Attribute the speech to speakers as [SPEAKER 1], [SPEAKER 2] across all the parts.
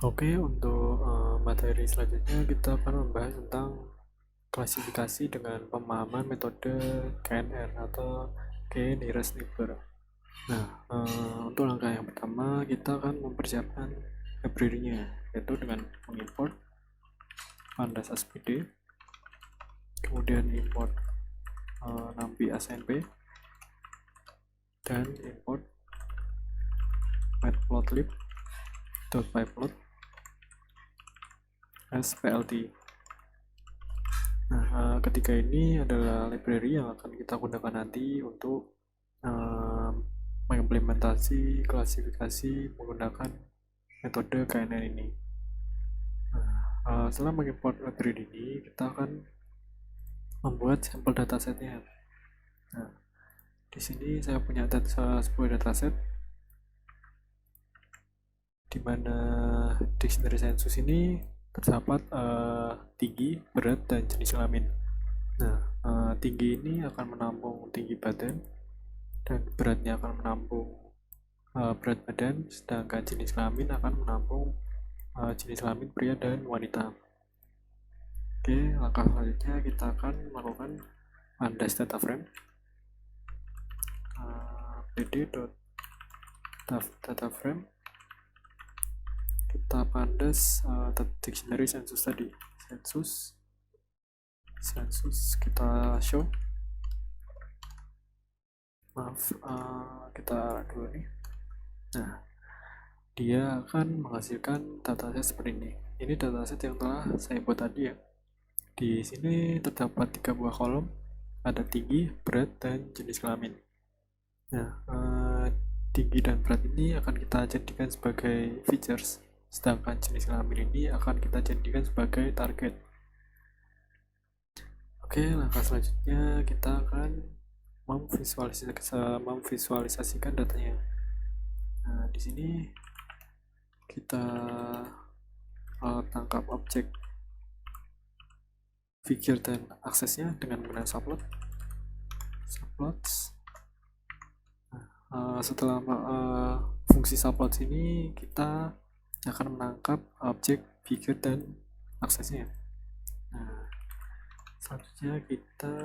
[SPEAKER 1] Oke, untuk materi selanjutnya kita akan membahas tentang klasifikasi dengan pemahaman metode KNR atau K nearest neighbor. Nah, untuk langkah yang pertama kita akan mempersiapkan library-nya, yaitu dengan mengimport pandas SPD, kemudian import numpy asnp, dan import matplotlib.pyplot as plt. Nah, ketiga ini adalah library yang akan kita gunakan nanti untuk mengimplementasi klasifikasi menggunakan metode KNN ini. Nah, setelah mengimport library ini, kita akan membuat sampel datasetnya. Nah, di sini saya punya sebuah dataset di mana dictionary census ini terdapat tinggi, berat, dan jenis kelamin. Nah, tinggi ini akan menampung tinggi badan dan beratnya akan menampung berat badan, sedangkan jenis kelamin akan menampung jenis kelamin pria dan wanita. Oke, langkah selanjutnya kita akan melakukan pandas data frame pd.data frame. Kita pandas dictionary census tadi, census kita show. Maaf, kita dulu nih. Nah, dia akan menghasilkan dataset seperti ini. Ini dataset yang telah saya buat tadi ya. Di sini terdapat 3 buah kolom, ada tinggi, berat, dan jenis kelamin. Nah, tinggi dan berat ini akan kita jadikan sebagai features, sedangkan jenis kelamin ini akan kita jadikan sebagai target. Oke, langkah selanjutnya kita akan memvisualisasikan datanya. Nah, di sini kita tangkap objek figure dan aksesnya dengan menggunakan subplots. Setelah fungsi subplots ini, kita akan menangkap objek figure dan aksesnya. Nah, selanjutnya kita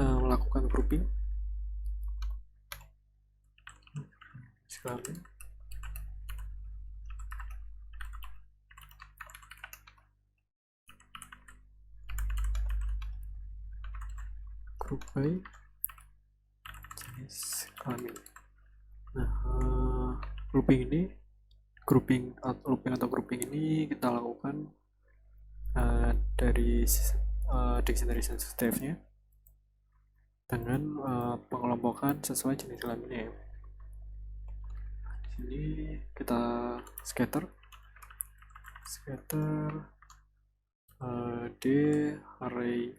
[SPEAKER 1] melakukan grouping. Sekarang group by jenis kelamin. Nah, grouping ini kita lakukan dari dictionary census def-nya dengan pengelompokan sesuai jenis kelaminnya ya. Di sini kita scatter d array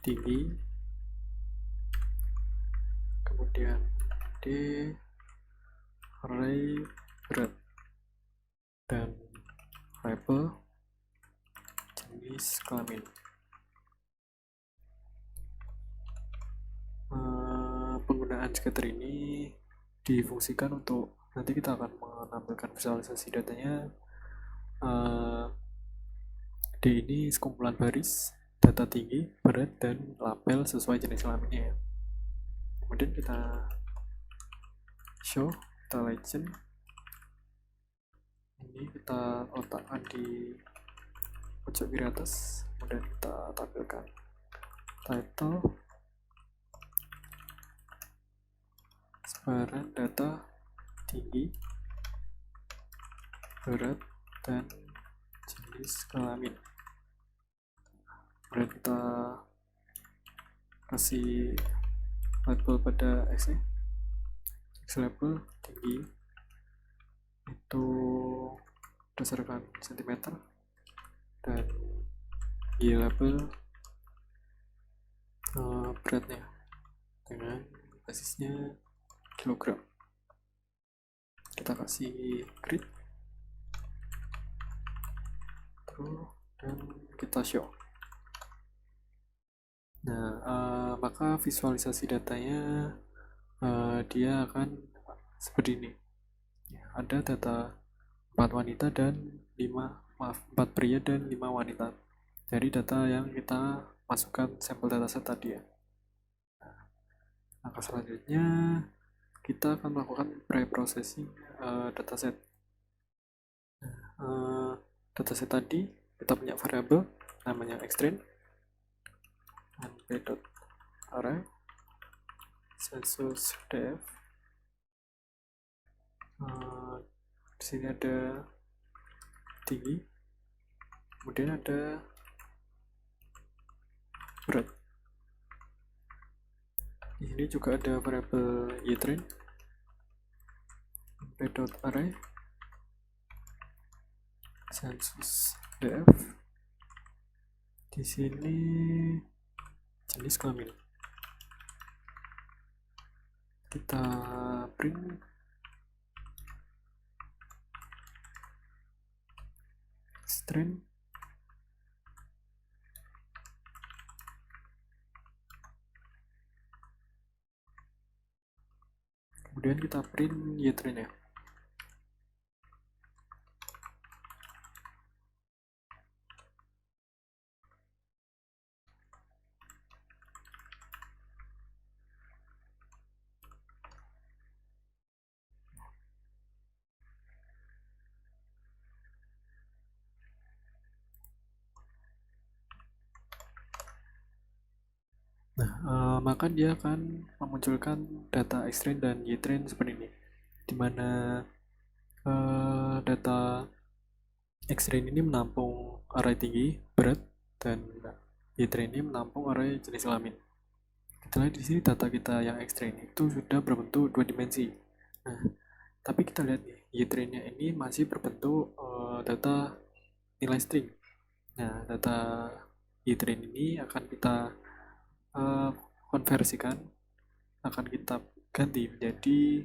[SPEAKER 1] tinggi, kemudian d array berat, dan label jenis kelamin. Penggunaan scatter ini difungsikan untuk nanti kita akan menampilkan visualisasi datanya. D ini sekumpulan baris data tinggi, berat, dan label sesuai jenis kelaminnya ya. Kemudian kita show, kita legend, ini kita letakkan di pojok kiri atas, kemudian kita tampilkan title sebaran data tinggi, berat, dan jenis kelamin. Kemudian kita kasih label pada X label tinggi itu berdasarkan cm, dan Y label beratnya dengan basisnya kilogram. Kita kasih grid dan kita show. Nah, maka visualisasi datanya dia akan seperti ini. Ada data 4 wanita dan 4 pria dan 5 wanita dari data yang kita masukkan sampel dataset tadi ya. Langkah selanjutnya kita akan melakukan pre-processing dataset. Dataset tadi kita punya variabel namanya xtrain np.array census df. Di sini ada tinggi, kemudian ada berat. Di sini juga ada variabel ytrain np.array census df. Di sini jenis kelamin. Kita print xtrain kemudian kita print ytrain ya. Nah, maka dia akan memunculkan data xtrain dan ytrain seperti ini, dimana data xtrain ini menampung array tinggi, berat, dan ytrain ini menampung array jenis kelamin. Kita lihat di sini data kita yang xtrain itu sudah berbentuk 2 dimensi. Nah, tapi kita lihat nih, ytrainnya ini masih berbentuk data nilai string. Nah, data ytrain ini akan kita konversikan, akan kita ganti menjadi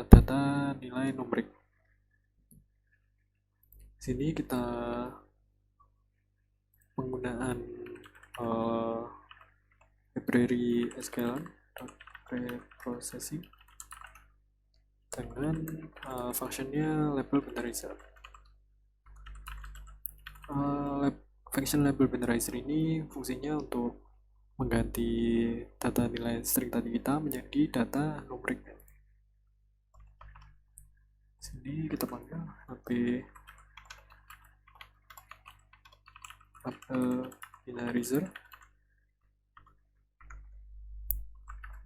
[SPEAKER 1] data nilai numerik. Sini kita penggunaan library sklearn preprocessing dengan functionnya label binarizer. Function label binarizer ini fungsinya untuk mengganti data nilai string tadi kita menjadi data numerik. Sini kita panggil label binarizer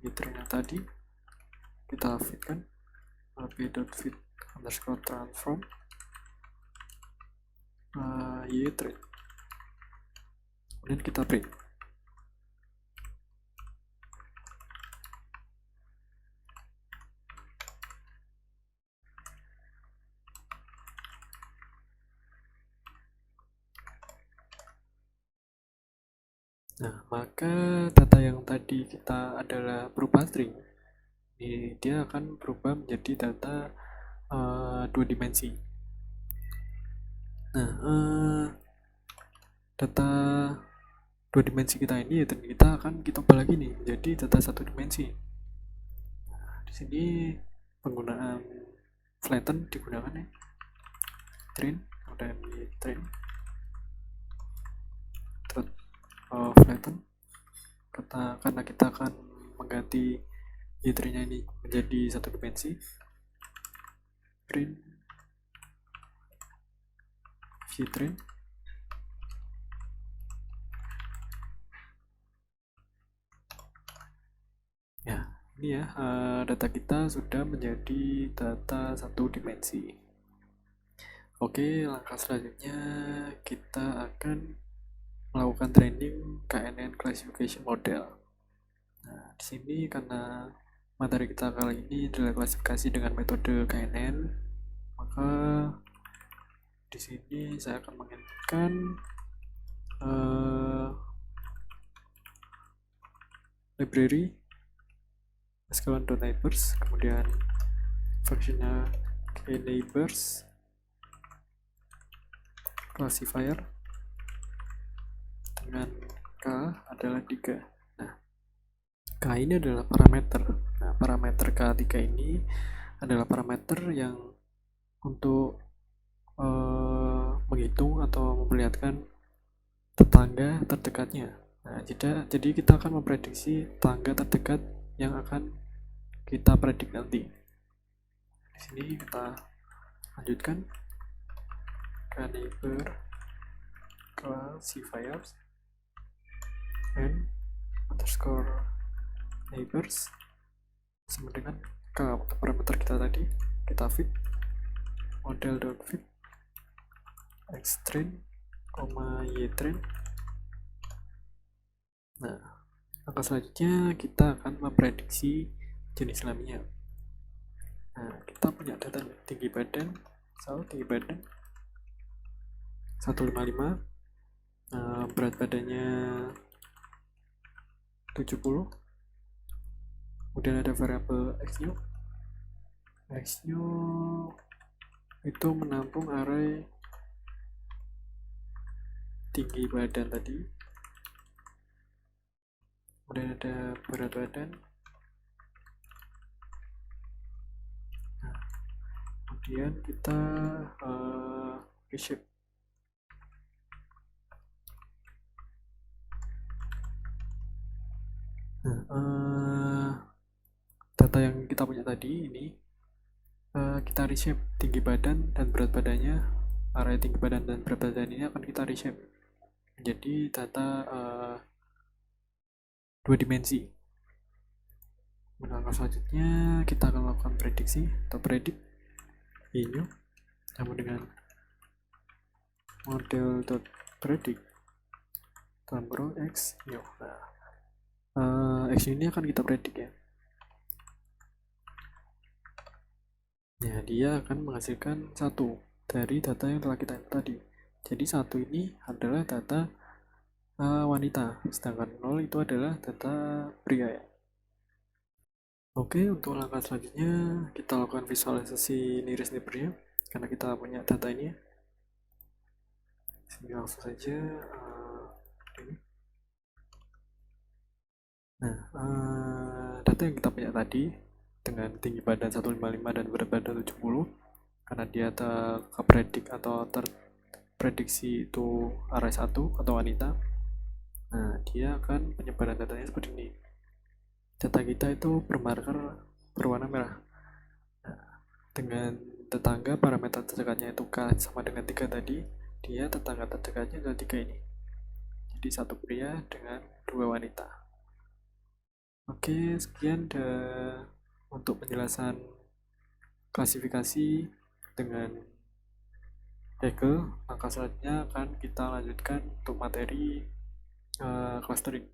[SPEAKER 1] ytrain yang tadi kita fitkan lb.fit underscore transform ytrain, kemudian kita print. Nah, maka data yang tadi kita adalah berupa string, ini dia akan berubah menjadi data 2 dimensi. Nah, data 2 dimensi kita ini ya, kita akan kita ubah lagi nih menjadi data 1 dimensi. Nah, di sini penggunaan flatten digunakan ya, train dan train flatten karena kita akan mengganti ytrainnya ini menjadi 1 dimensi. Print ytrain ya, ini ya, data kita sudah menjadi data 1 dimensi. Oke, langkah selanjutnya kita akan melakukan training KNN classification model. Nah, di sini karena materi kita kali ini adalah klasifikasi dengan metode KNN, maka di sini saya akan menginputkan library sklearn.neighbors, kemudian functionnya kneighbors classifier dengan K adalah 3. Nah, K ini adalah parameter. Nah, parameter K3 ini adalah parameter yang untuk menghitung atau memperlihatkan tetangga terdekatnya. Nah, jadi kita akan memprediksi tetangga terdekat yang akan kita predik nanti. Di sini kita lanjutkan ke neighbor classifiers and underscore neighbors sama dengan ke parameter kita tadi, kita fit model.fit xtrain, ytrain. Nah, langkah selanjutnya kita akan memprediksi jenis kelaminnya. Nah, kita punya data tinggi badan, tinggi badan 155, berat badannya 70, kemudian ada variabel x-new. X-new itu menampung array tinggi badan tadi, kemudian ada berat badan. Nah, kemudian kita reshape. Nah, data yang kita punya tadi ini kita reshape tinggi badan dan berat badannya. Array tinggi badan dan berat badan ini akan kita reshape menjadi data 2 dimensi. Langkah selanjutnya kita akan melakukan prediksi atau predict new sama dengan model.predict tambah x new. Nah, x ini akan kita predik ya. Nah, dia akan menghasilkan 1 dari data yang telah kita input tadi. Jadi 1 ini adalah data wanita, sedangkan 0 itu adalah data pria ya. Oke, untuk langkah selanjutnya kita lakukan visualisasi nearest neighbor-nya karena kita punya data ini. Sini langsung saja ini. Nah, data yang kita punya tadi dengan tinggi badan 155 dan berat badan 70, karena dia terpredik atau terprediksi itu array 1 atau wanita. Nah, dia akan penyebaran datanya seperti ini. Data kita itu bermarker berwarna merah. Nah, dengan tetangga parameter terdekatnya itu K sama dengan 3 tadi, dia tetangga terdekatnya adalah 3 ini. Jadi 1 pria dengan 2 wanita. Oke, sekian untuk penjelasan klasifikasi dengan Hegel. Langkah selanjutnya akan kita lanjutkan untuk materi clustering.